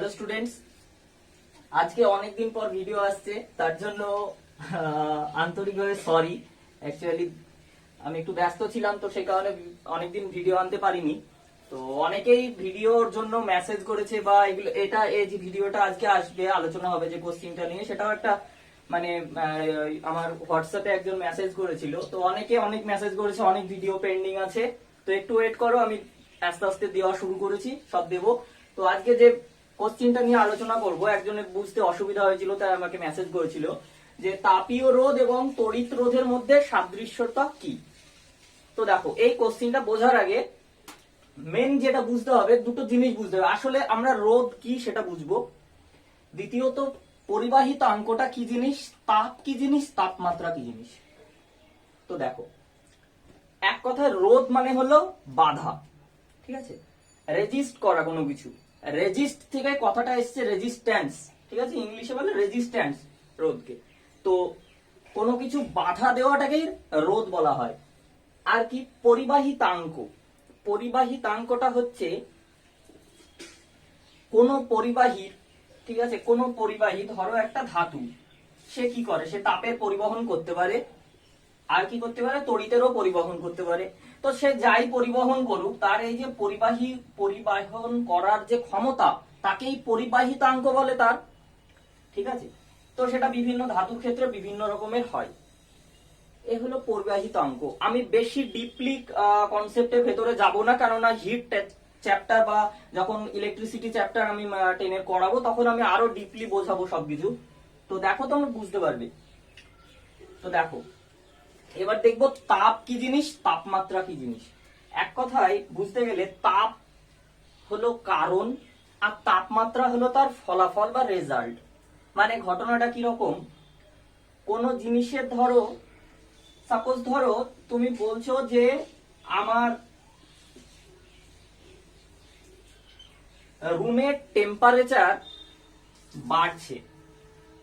Hello students, আজকে অনেকদিন পর ভিডিও আসছে, তার জন্য আন্তরিকভাবে সরি। অ্যাকচুয়ালি আমি একটু ব্যস্ত ছিলাম, তো সেই কারণে অনেকদিন ভিডিও আনতে পারিনি। তো অনেকেই ভিডিওর জন্য মেসেজ করেছে বা এগুলো, এই যে ভিডিওটা আজকে আসবে, আলোচনা হবে যে কোশ্চিনটা নিয়ে, সেটাও একটা মানে আমার হোয়াটসঅ্যাপে একজন মেসেজ করেছিল। তো অনেকে অনেক মেসেজ করেছে, অনেক ভিডিও পেন্ডিং আছে, তো একটু ওয়েট করো, আমি আস্তে আস্তে দেওয়া শুরু করেছি, সব দেবো। তো আজকে যে কোশ্চিনটা নিয়ে আলোচনা করব, একজনের বুঝতে অসুবিধা হয়েছিল, তাই আমাকে মেসেজ করেছিল যে তাপীয় রোধ এবং তড়িৎ রোধের মধ্যে সাদৃশ্যতা কি। তো দেখো, এই কোশ্চিনটা বোঝার আগে মেন যেটা বুঝতে হবে, দুটো জিনিস বুঝতে হবে। আসলে আমরা রোধ কি সেটা বুঝবো, দ্বিতীয়ত পরিবাহিতাঙ্কটা কি জিনিস, তাপ কি জিনিস, তাপমাত্রা কি জিনিস। তো দেখো, এক কথায় রোধ মানে হলো বাধা, ঠিক আছে, রেজিস্ট করা কোনো কিছু। রেজিস্ট থেকে কথাটা এসছে রেজিস্ট্যান্স, ঠিক আছে, ইংলিশে বলে রেজিস্ট্যান্স রোধকে। তো কোনো কিছু বাধা দেওয়াটাকেই রোধ বলা হয়। আর কি পরিবাহিতাঙ্ক, পরিবাহিতাঙ্কটা হচ্ছে কোন পরিবাহীর, ঠিক আছে, কোন পরিবাহী, ধরো একটা ধাতু, সে কি করে, সে তাপের পরিবহন করতে পারে, আর কি করতে পারে, তড়িতেরও পরিবহন করতে পারে। তো সে যাই পরিবহন করুক, তার এই যে পরিবহন করার যে ক্ষমতা, তাকেই পরিবাহিতাঙ্ক বলে তার, ঠিক আছে। তো সেটা বিভিন্ন ধাতুর ক্ষেত্রে বিভিন্ন রকমের হয়। এ হলো পরিবাহিতাঙ্ক। আমি বেশি ডিপলি কনসেপ্টের ভেতরে যাব না, কেননা হিট চ্যাপ্টার বা যখন ইলেকট্রিসিটি চ্যাপ্টার আমি 10 করাবো, তখন আমি আরো ডিপলি বোঝাবো সবকিছু। তো দেখো, তোমরা বুঝতে পারবে। তো দেখো, এবার দেখবো তাপ কি জিনিস, তাপমাত্রা কি জিনিস। এক কথায় বুঝতে গেলে তাপ হলো কারণ, আর তাপমাত্রা হলো তার ফলাফল বা রেজাল্ট। মানে ঘটনাটা কিরকম, কোন জিনিসের ধরো, সাপোজ ধরো তুমি বলছো যে আমার রুমের টেম্পারেচার বাড়ছে,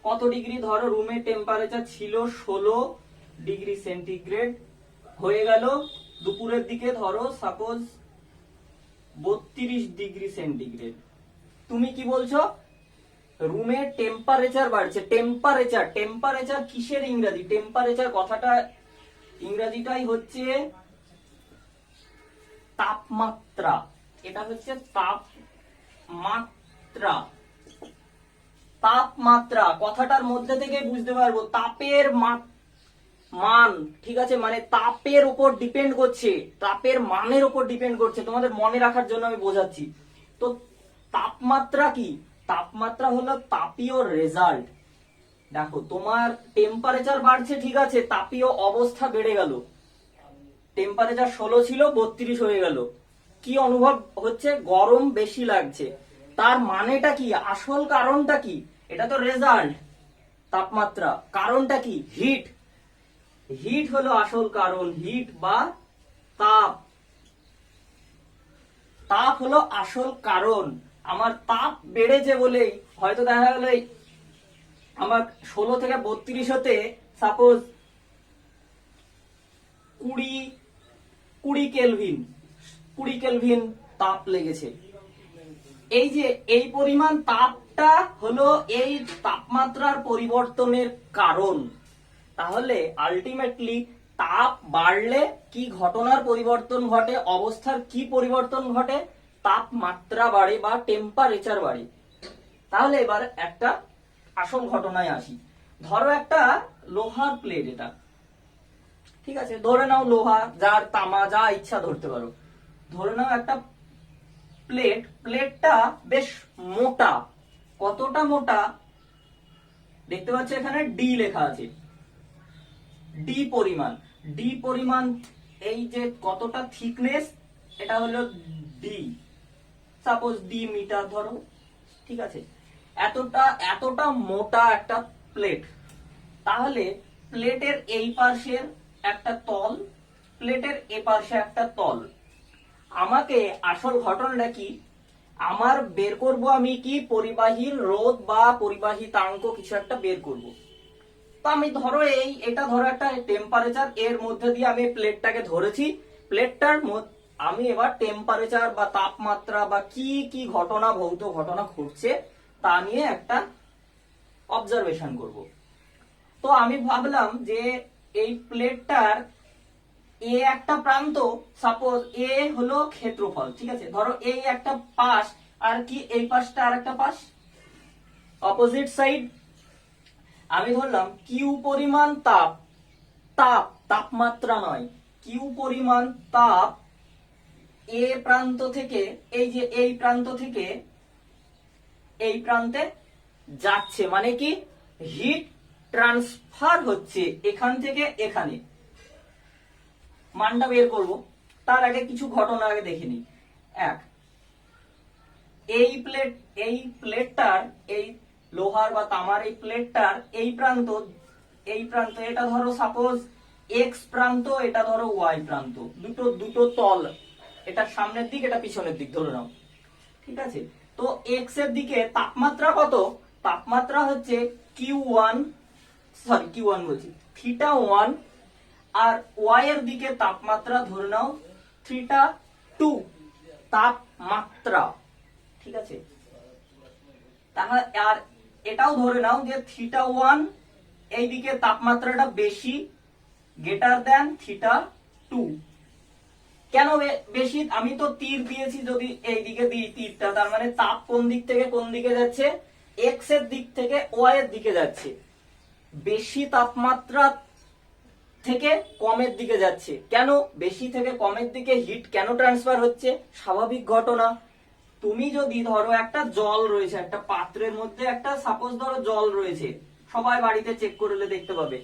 কত ডিগ্রি, ধরো রুমের টেম্পারেচার ছিল 16 ডিগ্রি সেন্টিগ্রেড, হয়ে গেল দুপুরের দিকে ধরো সাপোজ 32 ডিগ্রি সেন্টিগ্রেড। তুমি কি বলছো, রুমের টেম্পারেচার বাড়ছে। টেম্পারেচার, টেম্পারেচার কিসের ইংরেজি, টেম্পারেচার কথাটা ইংরেজিটাই হচ্ছে তাপমাত্রা। এটা হচ্ছে তাপমাত্রা। তাপমাত্রা কথাটার মধ্যে থেকে বুঝতে পারবো তাপের মান, ঠিক আছে, মানে তাপের উপর ডিপেন্ড করছে, তাপের মানের উপর ডিপেন্ড করছে। তোমাদের মনে রাখার জন্য আমি বোঝাচ্ছি। তো তাপমাত্রা কি, তাপমাত্রা হলো তাপীয় রেজাল্ট। দেখো, তোমার টেম্পারেচার বাড়ছে, ঠিক আছে, তাপীয় অবস্থা বেড়ে গেল, টেম্পারেচার 16 ছিল 32 হয়ে গেল, কি অনুভব হচ্ছে, গরম বেশি লাগছে। তার মানেটা কি, আসল কারণটা কি, এটা তো রেজাল্ট, তাপমাত্রা। কারণটা কি, হিট, হিট হলো আসল কারণ, হিট বা তাপ, তাপ হলো আসল কারণ। আমার তাপ বেড়েছে বলেই হয়তো দেখা গেল আমার 16 থেকে 32 হতে সাপোজ 20 কেলভিন তাপ লেগেছে। এই যে এই পরিমাণ তাপটা হলো এই তাপমাত্রার পরিবর্তনের কারণ। তাহলে আলটিমেটলি তাপ বাড়লে কি ঘটনার পরিবর্তন ঘটে, অবস্থার কি পরিবর্তন ঘটে, তাপমাত্রা বাড়ে বা টেম্পারেচার বাড়ে। তাহলে এবার একটা আসল ঘটনায় আসি। ধরো একটা লোহার প্লেট, এটা ঠিক আছে, ধরে নাও লোহা, যার তামা, যা ইচ্ছা ধরতে পারো। ধরে নাও একটা প্লেট, প্লেটটা বেশ মোটা। কতটা মোটা দেখতে পাচ্ছ, এখানে ডি লেখা আছে, ডি পরিমাণ, ডি পরিমাণ, এই যে কতটা থিকনেস, এটা হলো ডি, সাপোজ ডি মিটার ধরো, ঠিক আছে, এতটা এতটা মোটা একটা প্লেট। তাহলে প্লেটের এই পাশের একটা তল, প্লেটের এ পাশে একটা তল। আমাকে আসল ঘটনাটা কি, আমার বের করব আমি কি, পরিবাহীর রোধ বা পরিবাহিতাঙ্ক কিছু একটা বের করব। তো আমি ধরো এটা ধরো একটা টেম্পারেচার, এর মধ্যে দিয়ে আমি প্লেটটাকে ধরেছি, প্লেটটার আমি এবার টেম্পারেচার বা তাপমাত্রা বা কি কি ঘটনা, ভৌত ঘটনা ঘটছে তা নিয়ে একটা অবজারভেশন করব। তো আমি ভাবলাম যে এই প্লেটটার এ একটা প্রান্ত, সাপোজ এ হলো ক্ষেত্রফল, ঠিক আছে, ধরো এই একটা পাশ, আর কি এই পাশটা আর একটা পাশ, অপোজিট সাইড। আমি ধরলাম কিউ পরিমাণ তাপ, তাপমাত্রা নয়, কিউ পরিমাণ তাপ এ প্রান্ত থেকে, এই যে এই প্রান্ত থেকে এই প্রান্তে যাচ্ছে, মানে কি হিট ট্রান্সফার হচ্ছে এখান থেকে এখানে। মানটা বের করব, তার আগে কিছু ঘটনা আগে দেখে নিই। এক, এই প্লেটটার, এই লোহার বা তামার এই প্লেটটার এই প্রান্ত এটা ধরো সাপোজ এক্স প্রান্ত, এটা ধরো ওয়াই প্রান্ত, দুটো তল, এটা সামনের দিক, এটা পিছনের দিক ধরে নাও, ঠিক আছে। তো এক্স এর দিকে তাপমাত্রা কত? তাপমাত্রা হচ্ছে কিউ ওয়ান বলছি, θ1, আর ওয়াই এর দিকে তাপমাত্রা ধরে নাও θ2 তাপমাত্রা, ঠিক আছে। তাহলে আর এটাও ধরে নাও যে θ1 এই দিকে তাপমাত্রাটা বেশি, গ্রেটার দেন θ2। কেন বেশি? আমি তো তীর দিয়েছি, যদি এই দিকে দিই তীরটা, তার মানে তাপ কোন দিক থেকে কোন দিকে যাচ্ছে? এক্স এর দিক থেকে ওয়াই এর দিকে যাচ্ছে। বেশি তাপমাত্রা থেকে কমের দিকে যাচ্ছে। কেন বেশি থেকে কমের দিকে হিট কেন ট্রান্সফার হচ্ছে? স্বাভাবিক ঘটনা। তুমি যদি ধরো একটা জল রয়েছে, একটা পাত্রের মধ্যে একটা সাপোজ ধরো জল রয়েছে, সবাই বাড়িতে চেক করলে দেখতে পাবে।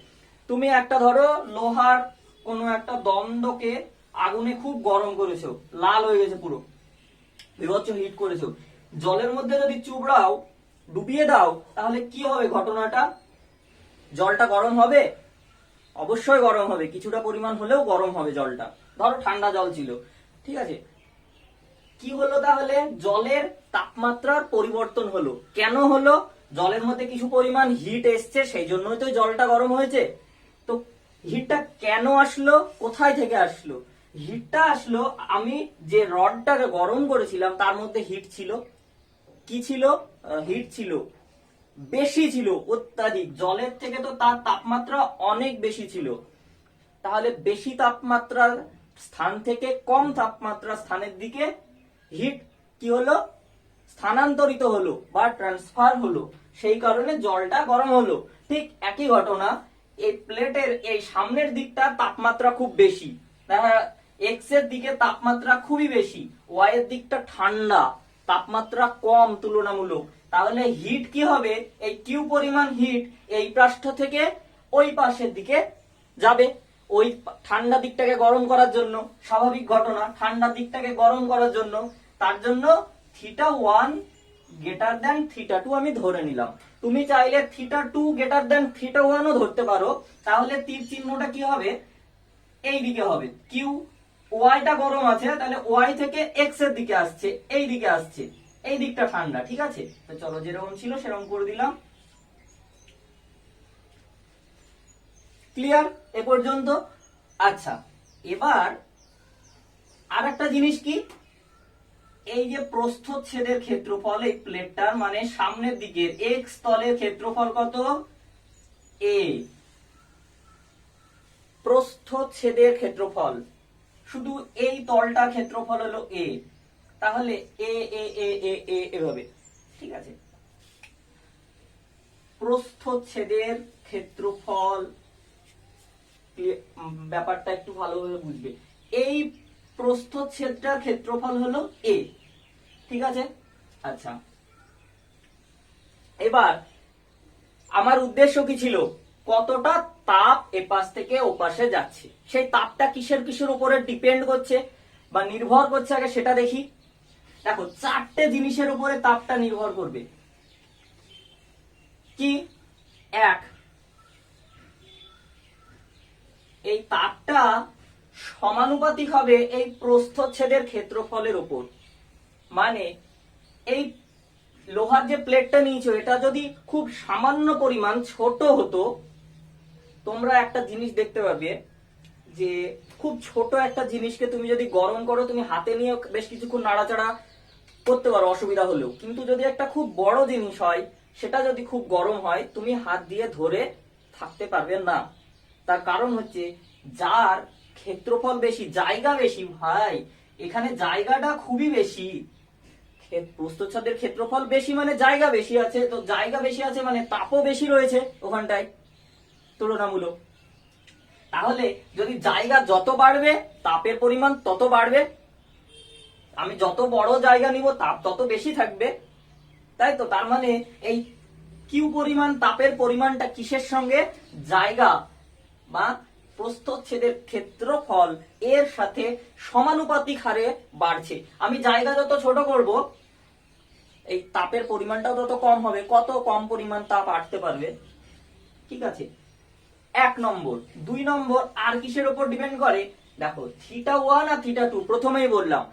তুমি একটা ধরো লোহার কোনো একটা দণ্ডকে আগুনে খুব গরম করেছো, লাল হয়ে গেছে পুরো, বিভৎস হিট করেছো, জলের মধ্যে যদি চুবড়াও, ডুবিয়ে দাও, তাহলে কি হবে ঘটনাটা? জলটা গরম হবে? অবশ্যই গরম হবে, কিছুটা পরিমাণ হলেও গরম হবে জলটা। ধরো ঠান্ডা জল ছিল, ঠিক আছে, কি হলো তাহলে? জলের তাপমাত্রার পরিবর্তন হলো। কেন হলো? জলের মধ্যে কিছু পরিমাণ হিট এসছে, সেই জন্যই তো জলটা গরম হয়েছে। তো হিটটা কেন আসলো, কোথায় থেকে আসলো? হিটটা আসলো, আমি যে রডটাকে গরম করেছিলাম তার মধ্যে হিট ছিল। কি ছিল? হিট ছিল, বেশি ছিল, অত্যাধিক। জলের থেকে তো তার তাপমাত্রা অনেক বেশি ছিল। তাহলে বেশি তাপমাত্রার স্থান থেকে কম তাপমাত্রার স্থানের দিকে হিট কি হলো? স্থানান্তরিত হলো বা ট্রান্সফার হলো, সেই কারণে জলটা গরম হলো। ঠিক একই ঘটনা, এই প্লেটের এই সামনের দিকটা তাপমাত্রা খুব বেশি, দেখা এক্স এর দিকে তাপমাত্রা খুবই বেশি, ওয়াই এর দিকটা ঠান্ডা, তাপমাত্রা কম তুলনামূলক। তাহলে হিট কি হবে? এই কিউ পরিমাণ হিট এই পৃষ্ঠ থেকে ওই পাশের দিকে যাবে, ওই ঠান্ডা দিকটাকে গরম করার জন্য। স্বাভাবিক ঘটনা, ঠান্ডা দিকটাকে গরম করার জন্য। তার জন্য θ1 গ্রেটার দেন θ2 আমি ধরে নিলাম। তুমি চাইলে θ2 গ্রেটার দেন θ1 ও ধরতে পারো, তাহলে তীর চিহ্নটা কি হবে? এই দিকে হবে। কিউ ওয়াইটা গরম আছে, তাহলে ওয়াই থেকে এক্স এর দিকে আসছে, এই দিকে আসছে, এই দিকটা ঠান্ডা, ঠিক আছে। তো চলো, যেরকম ছিল সেরকম করে দিলাম। ক্লিয়ার এ পর্যন্ত? আচ্ছা, এবার আর একটা জিনিস কি, এই যে প্রস্থচ্ছেদের ক্ষেত্রফল এই প্লেটটার, মানে সামনের দিকের এক্স তলের ক্ষেত্রফল কত? এ। প্রস্থচ্ছেদের ক্ষেত্রফল, শুধু এই তলটার ক্ষেত্রফল হলো এ। তাহলে এ এ এ এ এ এভাবে, ঠিক আছে। প্রস্থচ্ছেদের ক্ষেত্রফল, ব্যাপারটা একটু ভালোভাবে বুঝবে। এই প্রস্থচ্ছেদটার ক্ষেত্রফল হলো এ, ঠিক আছে। আচ্ছা, এবার আমার উদ্দেশ্য কি ছিল? কতটা তাপ এপাশ থেকে ওপাশে যাচ্ছে, সেই তাপটা কিসের কিসের উপরে ডিপেন্ড করছে বা নির্ভর করছে, আগে সেটা দেখি। দেখো, চারটে জিনিসের উপরে তাপটা নির্ভর করবে। কি? এক, এই তাপটা সমানুপাতিক হবে এই প্রস্থচ্ছেদের ক্ষেত্রফলের উপর। মানে এই লোহার যে প্লেটটা নিয়েছো, এটা যদি খুব সামান্য পরিমাণ ছোট হতো, তোমরা একটা জিনিস দেখতে পাবে যে খুব ছোট একটা জিনিসকে তুমি যদি গরম করো, তুমি হাতে নিয়ে বেশ কিছুক্ষণ নাড়াচাড়া করতে পারো অসুবিধা হলেও, কিন্তু যদি একটা খুব বড় জিনিস হয়, সেটা যদি খুব গরম হয়, তুমি হাত দিয়ে ধরে থাকতে পারবে না। তার কারণ হচ্ছে যার ক্ষেত্রফল বেশি, জায়গা বেশি, ভাই এখানে জায়গাটা খুবই বেশি। প্রস্থচ্ছেদের ক্ষেত্রফল বেশি মানে জায়গা বেশি আছে, তো জায়গা বেশি আছে মানে তাপও বেশি রয়েছে ওখানটায় তুলনামূলক। তাহলে যদি জায়গা যত বাড়বে তাপের পরিমাণ তত বাড়বে, আমি যত বড় জায়গা নিব তাপ তত বেশি থাকবে, তাই তো? তার মানে এই কিউ পরিমাণ তাপের পরিমাণটা কিসের সঙ্গে? জায়গা বা প্রস্থচ্ছেদের ক্ষেত্রফল এর সাথে সমানুপাতিক হারে বাড়ছে। আমি জায়গা যত ছোট করব, এই তাপের পরিমাণটাও তত কম হবে। কত কম পরিমাণ তাপ আটতে পারবে, ঠিক আছে? 1 নম্বর। 2 নম্বর আর কিসের উপর ডিপেন্ড করে? দেখো, θ1 আর θ2 প্রথমেই বললাম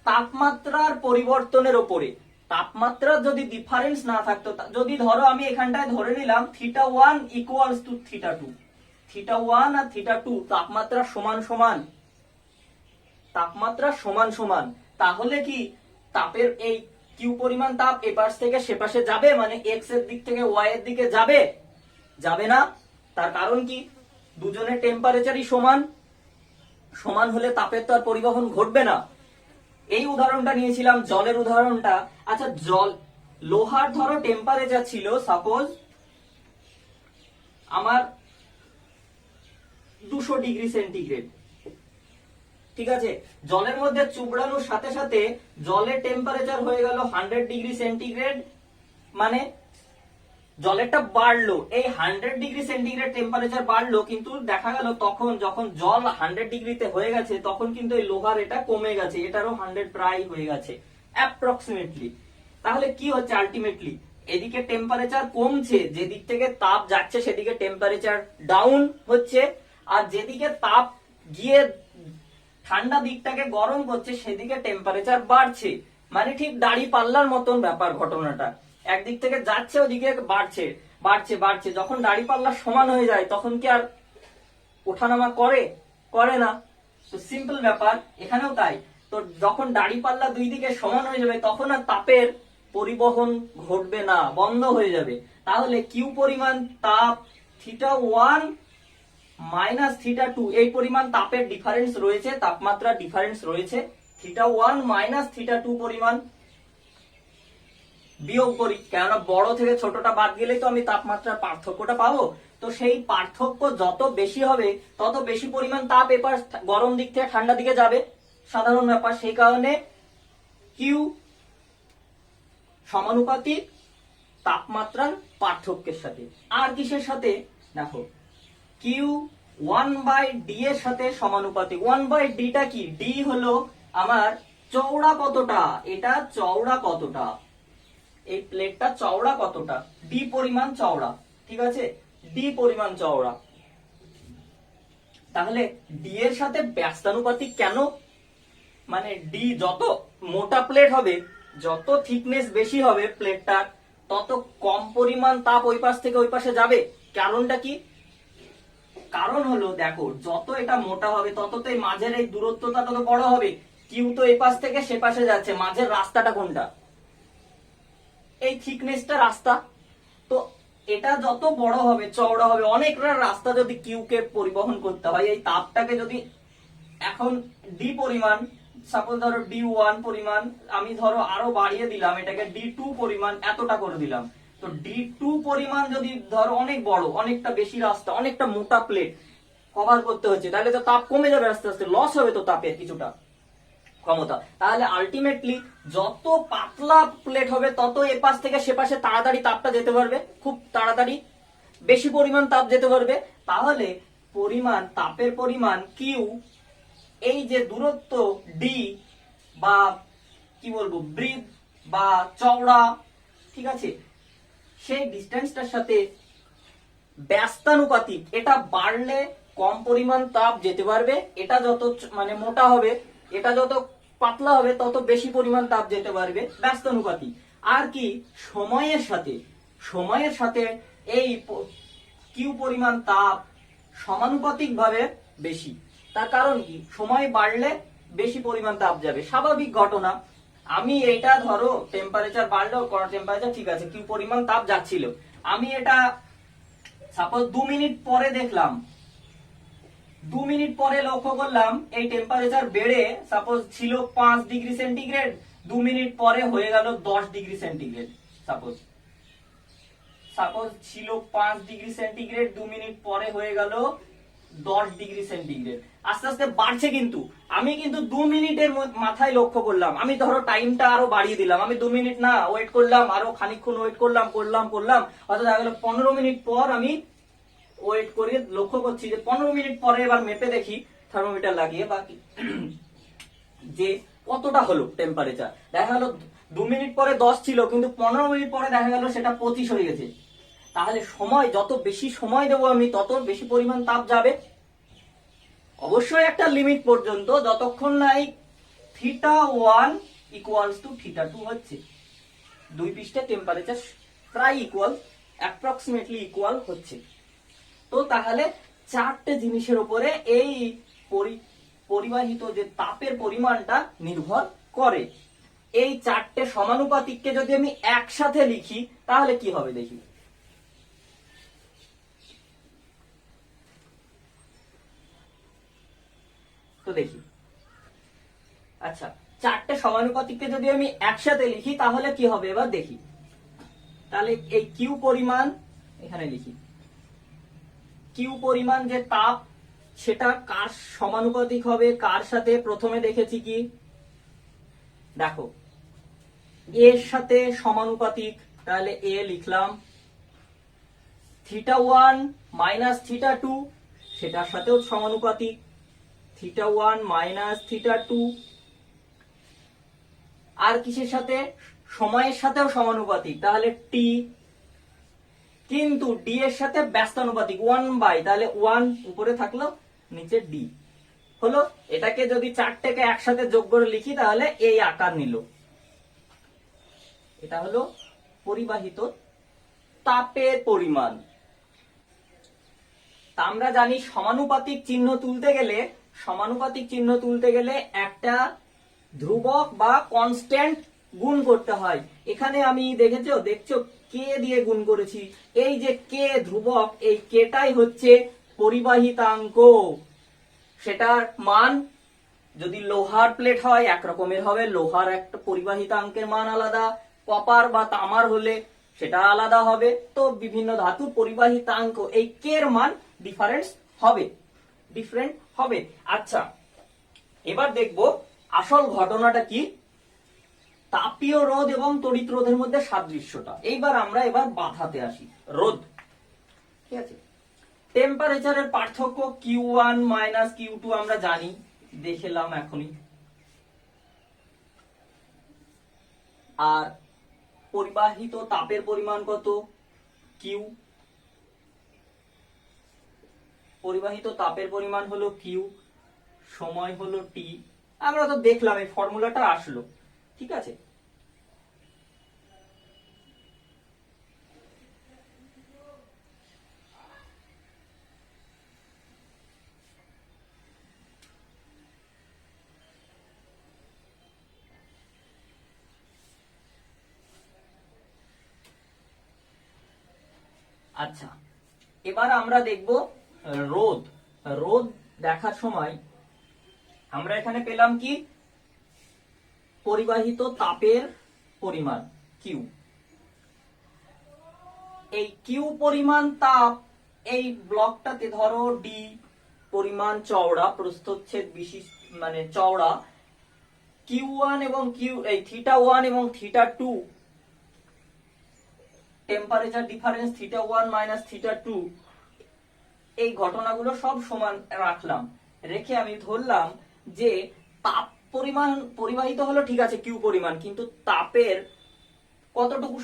তাপমাত্রার পরিবর্তনের উপরে। তাপমাত্রার যদি ডিফারেন্স না থাকতো, যদি ধরো আমি এখানটায় ধরে নিলাম θ1 ইকুয়ালস টু θ2, θ1 আর θ2 তাপমাত্রা সমান সমান, তাপমাত্রা সমান সমান, তাহলে কি তাপের এই কিউ পরিমাণ তাপ এপাশ থেকে সেপাশে যাবে? মানে এক্স এর দিক থেকে ওয়াই এর দিকে যাবে? যাবে না। তার কারণ কি? দুজনের টেম্পারেচারই সমান, সমান হলে তাপের তো আর পরিবহন ঘটবে না। এই উদাহরণটা নিয়েছিলাম, জলের উদাহরণটা। আচ্ছা, জল, লোহার ধরো টেম্পারেচার ছিল সাপোজ আমার 200 ডিগ্রি সেন্টিগ্রেড, ঠিক আছে? জলের মধ্যে চুবড়ানোর সাথে সাথে জলের টেম্পারেচার হয়ে গেল 100 ডিগ্রি সেন্টিগ্রেড, মানে জলেরটা বাড়লো, এই 100 ডিগ্রি সেন্টিগ্রেড টেম্পারেচার বাড়লো, কিন্তু দেখা গেল তখন যখন জল 100 ডিগ্রিতে হয়ে গেছে তখন কিন্তু এই লোহার এটা কমে গেছে, এটারও 100 প্রায় হয়ে গেছে অ্যাপ্রক্সিমেটলি। তাহলে কি হচ্ছে আলটিমেটলি? এদিকে টেম্পারেচার কমছে, যেদিক থেকে তাপ যাচ্ছে সেদিকে টেম্পারেচার ডাউন হচ্ছে, আর যেদিকে তাপ গিয়ে ঠান্ডা দিকটাকে গরম করছে সেদিকে টেম্পারেচার বাড়ছে। মানে ঠিক দাড়ি পাল্লার মতন ব্যাপার ঘটনাটা, একদিক থেকে যাচ্ছে ওদিকে বাড়ছে বাড়ছে বাড়ছে। যখন দাড়ি পাল্লা সমান হয়ে যায় তখন কি আর ওঠানামা করে? করে না। তো সিম্পল ব্যাপার এখানেও তাই। তো যখন দাড়ি পাল্লা দুই দিকে সমান হয়ে যাবে তখন আর তাপের পরিবহন ঘটবে না, বন্ধ হয়ে যাবে। তাহলে কিউ পরিমাণ তাপ θ1 মাইনাস θ2, এই পরিমাণ তাপের ডিফারেন্স রয়েছে, তাপমাত্রা ডিফারেন্স রয়েছে। θ1 মাইনাস θ2 পরিমাণ বিয়োগ করি, কেননা বড় থেকে ছোটটা বাদ গেলেই তো আমি তাপমাত্রার পার্থক্যটা পাবো। তো সেই পার্থক্য যত বেশি হবে তত বেশি পরিমাণ তাপ এপার গরম দিক থেকে ঠান্ডা দিকে যাবে, সাধারণ ব্যাপার। সেই কারণে কিউ সমানুপাতিক তাপমাত্রার পার্থক্যের সাথে। আর কিসের সাথে? দেখো, কিউ 1/d এর সাথে সমানুপাতিক। 1/d টা কি? d হলো আমার চওড়া কতটা, এটা চওড়া কতটা, এই প্লেটটা চওড়া কতটা, d পরিমাণ চওড়া, ঠিক আছে? d পরিমাণ চওড়া। তাহলে d এর সাথে ব্যস্তানুপাতিক কেন? মানে d যত মোটা প্লেট হবে, যত থিকনেস বেশি হবে প্লেটটার, তত কম পরিমাণ তাপ ওই পাশ থেকে ওই পাশে যাবে। কারণটা কি? কারণ হলো, দেখো, যত এটা মোটা হবে তত তো এই মাঝের এই দূরত্বটা তত বড় হবে। কিউ তো এই পাশ থেকে সে পাশে যাচ্ছে, মাঝের রাস্তাটা কোনটা? এই থিকনেসটা রাস্তা। তো এটা যত বড় হবে, চওড়া হবে, অনেকটা রাস্তা যদি কিউ কে পরিবহন করতে হয়, এই তাপটাকে যদি এখন ডি পরিমাণ, সাপোজ ধরো d1 পরিমাণ, আমি ধরো আরো বাড়িয়ে দিলাম, এটাকে d2 পরিমাণ এতটা করে দিলাম। তো d2 পরিমাণ যদি ধরো অনেক বড়, অনেকটা বেশি রাস্তা, অনেকটা মোটা প্লেট কভার করতে হচ্ছে, তাহলে তো তাপ কমে যাবে, আস্তে আস্তে লস হবে তো তাপের কিছুটা ক্ষমতা। তাহলে আলটিমেটলি যত পাতলা প্লেট হবে তত এপাশ থেকে সেপাশে তাড়াতাড়ি তাপটা যেতে পারবে, খুব তাড়াতাড়ি বেশি পরিমাণ তাপ যেতে পারবে। তাহলে পরিমাণ, তাপের পরিমাণ কিউ, এই যে দূরত্ব ডি বা কি বলবো ব্রিথ বা চওড়া, ঠিক আছে, সেই ডিস্টেন্সটার সাথে ব্যস্তানুপাতিক। এটা বাড়লে কম পরিমাণ তাপ যেতে পারবে, এটা যত মানে মোটা হবে, এটা যত পাতলা হবে তত বেশি পরিমাণ তাপ যেতে পারবে, ব্যস্তানুপাতিক। আর কি? সময়ের সাথে, সময়ের সাথে এই কিউ পরিমাণ তাপ সমানুপাতিক ভাবে বেশি। তার কারণ কি, সময় বাড়লে বেশি পরিমাণ তাপ যাবে, স্বাভাবিক ঘটনা। আমি এটা ধরো টেম্পারেচার বাড়লো, টেম্পারেচার ঠিক আছে, কিউ পরিমাণ তাপ যাচ্ছিল, আমি এটা সাপোজ 2 মিনিট পরে দেখলাম, 2 মিনিট পরে লক্ষ্য করলাম এই টেম্পারেচার বেড়ে সাপোজ ছিল 5 ডিগ্রি সেন্টিগ্রেড, 2 মিনিট পরে হয়ে গেল 10 ডিগ্রি সেন্টিগ্রেড। সাপোজ সাপোজ ছিল 5 ডিগ্রি সেন্টিগ্রেড, 2 মিনিট পরে হয়ে গেল 10 ডিগ্রি সেন্টিগ্রেড। আস্তে আস্তে বাড়ছে, কিন্তু আমি কিন্তু 2 মিনিটের মাথায় লক্ষ্য করলাম, আমি ধরো টাইমটা আরো বাড়িয়ে দিলাম, আমি 2 মিনিট না ওয়েট করলাম, আরো খানিকক্ষণ ওয়েট করলাম করলাম করলাম অর্থাৎ দেখা গেল 15 মিনিট পর আমি ওয়েট করে লক্ষ্য করছি যে 15 মিনিট পরে এবার মেপে দেখি থার্মোমিটার লাগিয়ে বাকি যে কতটা হলো টেম্পারেচার। দেখা গেল 2 মিনিট পরে 10 ছিল, কিন্তু 15 মিনিট পরে দেখা গেল সেটা 25 হয়ে গেছে। তাহলে সময় যত বেশি সময় দেবো আমি, তত বেশি পরিমাণ তাপ যাবে। অবশ্যই একটা লিমিট পর্যন্ত, যতক্ষণ না এই θ1 ইকুয়ালস টু θ2 হচ্ছে, দুই পৃষ্ঠে টেম্পারেচার প্রায় ইকুয়াল, অ্যাপ্রক্সিমেটলি ইকুয়াল হচ্ছে। তো তাহলে চারটে জিনিসের উপরে এই পরিবাহিত যে তাপের পরিমাণটা নির্ভর করে। এই চারটে সমানুপাতিককে যদি আমি একসাথে লিখি তাহলে কি হবে দেখি। তো দেখি, আচ্ছা চারটে সমানুপাতিককে যদি আমি একসাথে লিখি তাহলে কি হবে এবার দেখি। তাহলে এই কিউ পরিমাণ এখানে লিখি, কিউ পরিমাণ যে তাপ সেটা কার সমানুপাতিক হবে, কার সাথে প্রথমে দেখেছি কি দেখো এর সাথে সমানুপাতিক, তাহলে এ লিখলাম। θ1 মাইনাস θ2 সেটার সাথেও সমানুপাতিক, θ1 মাইনাস θ2। আর কিসের সাথে, সময়ের সাথেও সমানুপাতিক, তাহলে টি, কিন্তু ডি এর সাথে ব্যস্তানুপাতিক 1/, তাহলে 1 উপরে থাকলো নিচে ডি হলো। এটাকে যদি চারটেকে একসাথে যোগ করে লিখি তাহলে এই আকার নিল। এটা হলো পরিবাহিত তাপের পরিমাণ। তা আমরা জানি সমানুপাতিক চিহ্ন তুলতে গেলে একটা ধ্রুবক বা কনস্ট্যান্ট গুণ করতে হয়। এখানে আমি দেখছো কে দিয়ে গুণ করেছি, এই যে কে ধ্রুবক, এই কেটাই হচ্ছে পরিবাহিতাঙ্ক। সেটার মান যদি লোহার প্লেট হয় একরকমের হবে, লোহার একটা পরিবাহিতাঙ্কের মান আলাদা, কপার বা তামার হলে সেটা আলাদা হবে। তো বিভিন্ন ধাতুর পরিবাহিতাঙ্ক এই কে এর মান ডিফারেন্ট হবে। আচ্ছা এবার দেখবো আসল ঘটনাটা কি, তাপীয় রোধ এবং তড়িৎ রোধের মধ্যে সাদৃশ্যটা। আমরা বাধাতে আসি, রোধ, ঠিক আছে। টেম্পারেচারের পার্থক্য Q1 মাইনাস Q2 আমরা জানি, দেখলাম এখনই। আর পরিবাহিত তাপের পরিমাণ কত, Q, পরিবাহিত তাপের পরিমাণ হলো Q, সময় হলো T। আমরা তো দেখলাম, এই ফর্মুলাটা আসলো, ঠিক আছে। আচ্ছা এবার আমরা দেখব রোধ। রোধ দেখার সময় আমরা এখানে পেলাম কি, পরিবাহিত তাপের পরিমাণ কিউ। এই কিউ পরিমাণ তাপ, এই ব্লকটাতে ধরো ডি পরিমাণ চওড়া, প্রস্থচ্ছেদ বিশিষ্ট মানে চওড়া, Q1 এবং θ1 এবং θ2 টেম্পারেচার ডিফারেন্স θ1 মাইনাস θ2, এই ঘটনাগুলো সব সমান রাখলাম, রেখে আমি ধরলাম যে তাপ পরিমাণ পরিবাহিত হলো, ঠিক আছে কিউ পরিমাণ, কিন্তু তাপের কতটুকু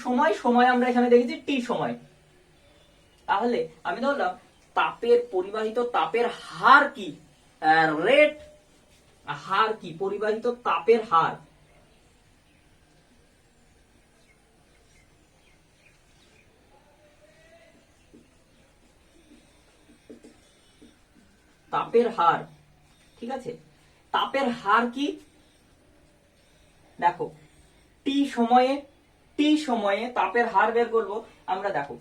সময় আমরা এখানে দেখেছি টি সময়। তাহলে আমি ধরলাম তাপের পরিবাহিত তাপের হার কি, রেট, হার কি, পরিবাহিত তাপের হার। তাপের হার ঠিক আছে, তাপের হার কি দেখো, টি সময়ে তাপের হার বের করব আমরা। দেখো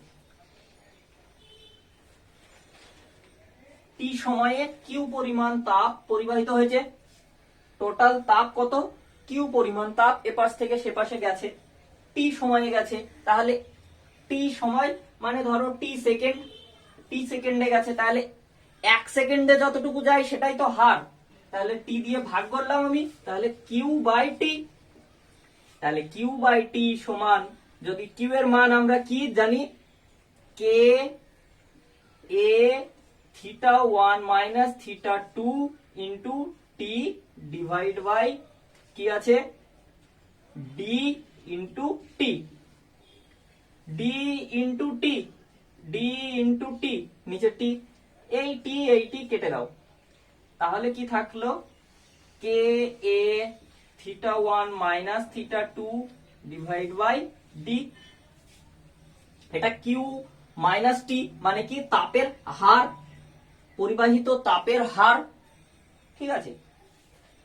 টি সময়ে কিউ পরিমাণ তাপ পরিবাহিত হয়েছে, টোটাল তাপ কত, কিউ পরিমাণ তাপ এপাশ থেকে সেপাশে গেছে, টি সময়ে গেছে। তাহলে টি সময় মানে ধরো টি সেকেন্ডে গেছে, তাহলে 1 সেকেন্ডে যতটুকু যায় সেটাই তো হার। তাহলে টি দিয়ে ভাগ করলাম আমি, তাহলে কিউ বাই টি। তাহলে কিউ বাই টি সমান, যদি কিউ এর মান আমরা কি জানি, K A theta 1 minus theta 2 into T divide by কি আছে D into T, D into T, D into T, নিচে টি, এই টি কেটে দাও। তাহলে কি থাকলো, K A theta 1 minus theta 2 divide by D. এটা কিউ মাইনাস টি মানে কি, তাপের হার, পরিবাহিত তাপের হার। ঠিক আছে,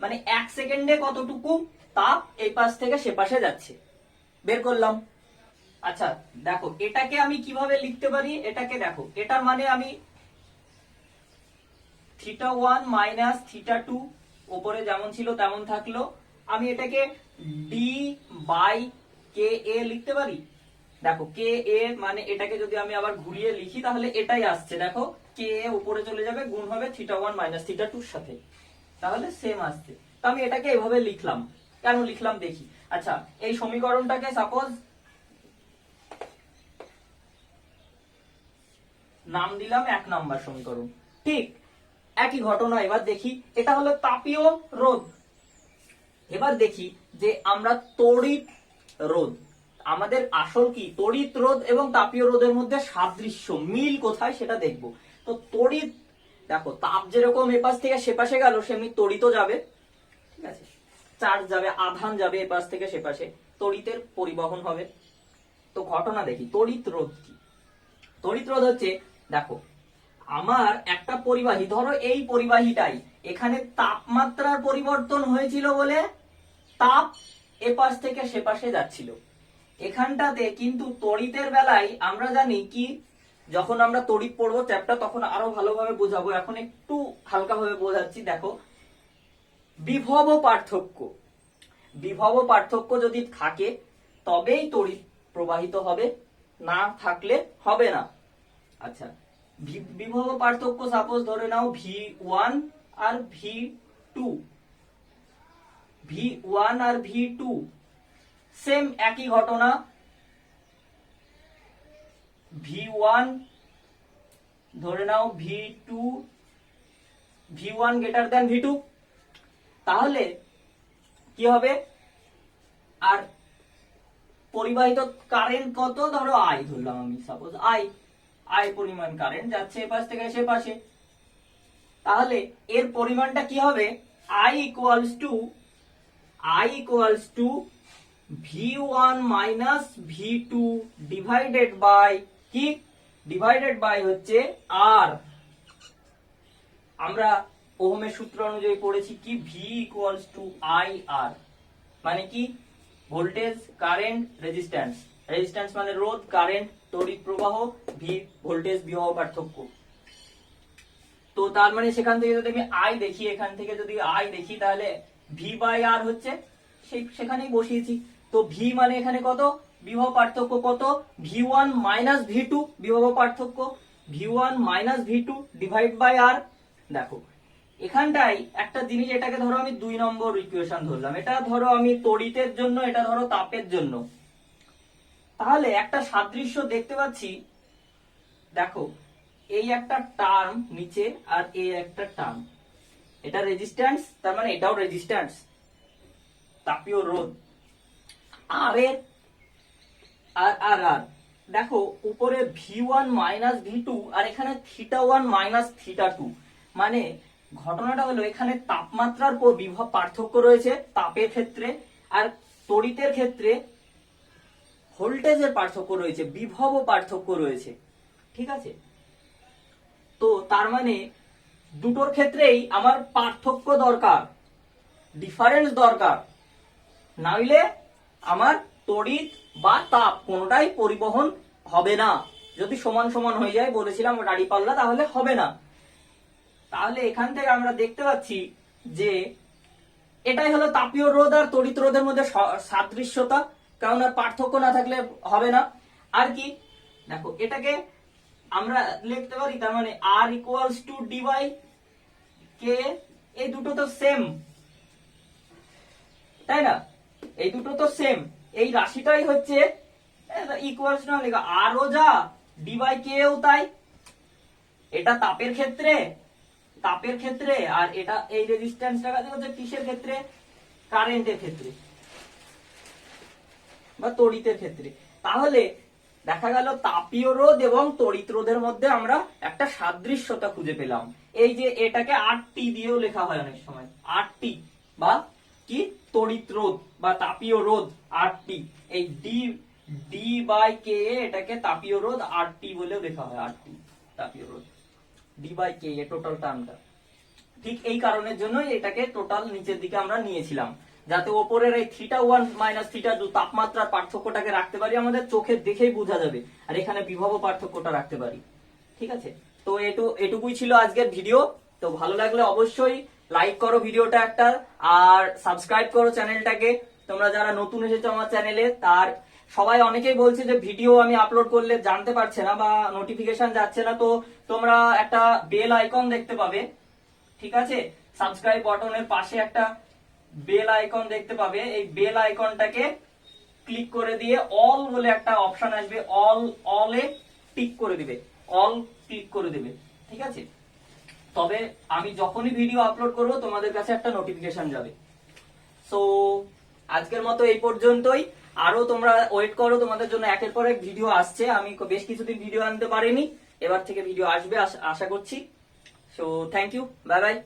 মানে 1 সেকেন্ডে কতটুকু তাপ এই পাশ থেকে সে পাশে যাচ্ছে বের করলাম। আচ্ছা দেখো এটাকে আমি কিভাবে লিখতে পারি, এটাকে দেখো, এটার মানে আমি থিটা 1 মাইনাস থিটা 2 উপরে যেমন ছিল তেমন থাকলো, আমি এটাকে ডি বাই কে এ লিখতে পারি। দেখো কে এ মানে এটাকে যদি আমি আবার ঘুরিয়ে লিখি তাহলে এটাই আসছে, দেখো কে এ উপরে চলে যাবে, গুণ হবে থিটা 1 মাইনাস থিটা 2 এর সাথে, তাহলে সেম আসছে। তো আমি এটাকে এভাবে লিখলাম, কেন লিখলাম দেখি। আচ্ছা এই সমীকরণটাকে সাপোজ নাম দিলাম 1 নাম্বার সমীকরণ। ঠিক একই ঘটনা এবার দেখি, এটা হলো তাপীয় রোধ। এবার দেখি যে আমরা তড়িৎ রোধ, আমাদের আসল কি তড়িৎ রোধ এবং তাপীয় রোধের মধ্যে সাদৃশ্য মিল কোথায় সেটা দেখব। তো তড়িৎ, দেখো তাপ যেরকম এপাশ থেকে সেপাশে গেল সেমনি তড়িৎও যাবে। ঠিক আছে, চার্জ যাবে, আধান যাবে এপাশ থেকে সেপাশে, তড়িতের পরিবহন হবে। তো ঘটনা দেখি, তড়িৎ রোধ কি। তড়িৎ রোধ হচ্ছে, দেখো আমার একটা পরিবাহী, ধরো এই পরিবাহীটাই, এখানে তাপমাত্রার পরিবর্তন হয়েছিল বলে তাপ এপাশ থেকে সেপাশে যাচ্ছিল এখানটাতে, কিন্তু তড়িতের বেলায় আমরা জানি কি, যখন আমরা তড়িৎ পড়বো চ্যাপ্টার তখন আরো ভালোভাবে বোঝাবো, এখন একটু হালকাভাবে বোঝাচ্ছি। দেখো বিভব পার্থক্য যদি থাকে তবেই তড়িৎ প্রবাহিত হবে, না থাকলে হবে না। আচ্ছা বিভব পার্থক্য সাপোজ ধরে নাও V1 আর V2, V1 আর V2 সেম একই ঘটনা, V1 ধরে নাও V2, V1 greater than V2, তাহলে কি হবে, আর পরিবাহিত কারেন্ট কত, ধরো I ধরলাম আমি, সাপোজ I পরিমাণ কারেন্ট যাচ্ছে এপাশ থেকে সে পাশে, তাহলে এর পরিমাণটা কি হবে, I equals to V1 minus V2 divided by কি, ডিভাইডেড বাই হচ্ছে R। আমরা ওহমের সূত্র অনুযায়ী পড়েছি কি, V ইকুয়ালস টু IR, মানে কি ভোল্টেজ কারেন্ট রেজিস্ট্যান্স, রেজিস্ট্যান্স মানে রোধ, কারেন্ট তড়িৎ প্রবাহ, V ভোল্টেজ বিভব পার্থক্য। তো তার মানে সেখান থেকে যদি আমি I দেখি, এখান থেকে যদি I দেখি তাহলে V বাই R হচ্ছে, সেখানেই বসিয়েছি। তো V মানে এখানে কত, বিভব পার্থক্য কত, V1 মাইনাস V2 বিভব পার্থক্য, V1 minus V2 divide by R। দেখো এখানটাই একটা জিনিস, এটাকে ধরো আমি 2 নম্বর ইকুয়েশন ধরলাম, এটা ধরো আমি তড়িতের জন্য, এটা ধরো তাপের জন্য। তাহলে একটা সাদৃশ্য দেখতে পাচ্ছি, দেখো এই একটা টার্ম নিচে আর এই একটা টার্ম, এটা রেজিস্ট্যান্স, তার মানে এটাও রেজিস্ট্যান্স, তাপীয় রোধ। আর এর আর দেখো উপরে V1 মাইনাস V2 আর এখানে থিটা 1 মাইনাস থিটা 2, মানে ঘটনাটা হলো এখানে তাপমাত্রার বিভব পার্থক্য রয়েছে তাপের ক্ষেত্রে, আর তড়িতের ক্ষেত্রে ভোল্টেজের পার্থক্য রয়েছে, বিভব পার্থক্য রয়েছে। ঠিক আছে, তো তার মানে দুটোর ক্ষেত্রেই আমার পার্থক্য দরকার, ডিফারেন্স দরকার, নাইলে আমার তড়িৎ বা তাপ কোনোটাই পরিবহন হবে না। যদি সমান সমান হয়ে যায়, বলেছিলাম গাড়ি পাল্লা, তাহলে হবে না। তাহলে এখান থেকে আমরা দেখতে পাচ্ছি যে এটাই হলো তাপীয় রোধ আর তড়িৎ রোধের মধ্যে সাদৃশ্যতা, কারণ আর পার্থক্য না থাকলে হবে না। আর কি দেখো, এটাকে আমরা লিখতে পারি, তার মানে আর ইকুয়ালস টু ডি বাই কে, এই দুটো তো সেম, তাই না? এই দুটো তো সেম, এই রাশিটাই হচ্ছে ইকুয়ালস না লেখা, আরও যা ডি বাই কেও তাই। এটা তাপের ক্ষেত্রে, আর এটা এই রেজিস্ট্যান্সটা হচ্ছে কিসের ক্ষেত্রে? কারেন্টের ক্ষেত্রে বা তড়িতের ক্ষেত্রে। তাহলে দেখা গেল তাপীয় রোধ এবং তড়িৎ রোধের মধ্যে আমরা একটা সাদৃশ্যতা খুঁজে পেলাম। এই যে এটাকে আরটি দিয়েও লেখা হয় অনেক সময়, আরটি বা কি তড়িৎ রোধ বা তাপীয় রোধ আরটি। এই ডি ডি বাই কে, এটাকে তাপীয় রোধ আরটি বলেও লেখা হয়, আরটি তাপীয় রোধ, D by K A total টার্মটা। ঠিক এই কারণের জন্য এটাকে টোটাল নিচের দিকে আমরা নিয়েছিলাম, যাতে ওপরের এই θ1 মাইনাস θ2 তাপমাত্রার পার্থক্যটাকে রাখতে পারি, আমাদের চোখে দেখেই বোঝা যাবে, আর এখানে বিভব পার্থক্যটা রাখতে পারি। ঠিক আছে, তো এটুকুই ছিল আজকের ভিডিও। তো ভালো লাগলে অবশ্যই লাইক করো ভিডিওটা একটা, আর সাবস্ক্রাইব করো চ্যানেলটাকে। তোমরা যারা নতুন এসেছো আমার চ্যানেলে, তার সবাই অনেকেই বলছে যে ভিডিও আমি আপলোড করলে জানতে পারছে না বা নোটিফিকেশন যাচ্ছে না, তো তোমরা একটা বেল আইকন দেখতে পাবে, ঠিক আছে? সাবস্ক্রাইব বাটনের পাশে একটা বেল আইকন দেখতে পাবে, এই বেল আইকনটাকে ক্লিক করে দিয়ে অল বলে একটা অপশন আসবে, অলে টিক করে দিবে, অল ক্লিক করে দিবে, ঠিক আছে? তবে আমি যখনই ভিডিও আপলোড করব তোমাদের কাছে একটা নোটিফিকেশন যাবে। সো আজকের মতো এই পর্যন্তই, আরো তোমরা ওয়েট করো, তোমাদের জন্য একের পর এক ভিডিও আসছে। আমি বেশ কিছুদিন ভিডিও আনতে পারিনি, এবার থেকে ভিডিও আসবে আশা করছি। So thank you, bye by.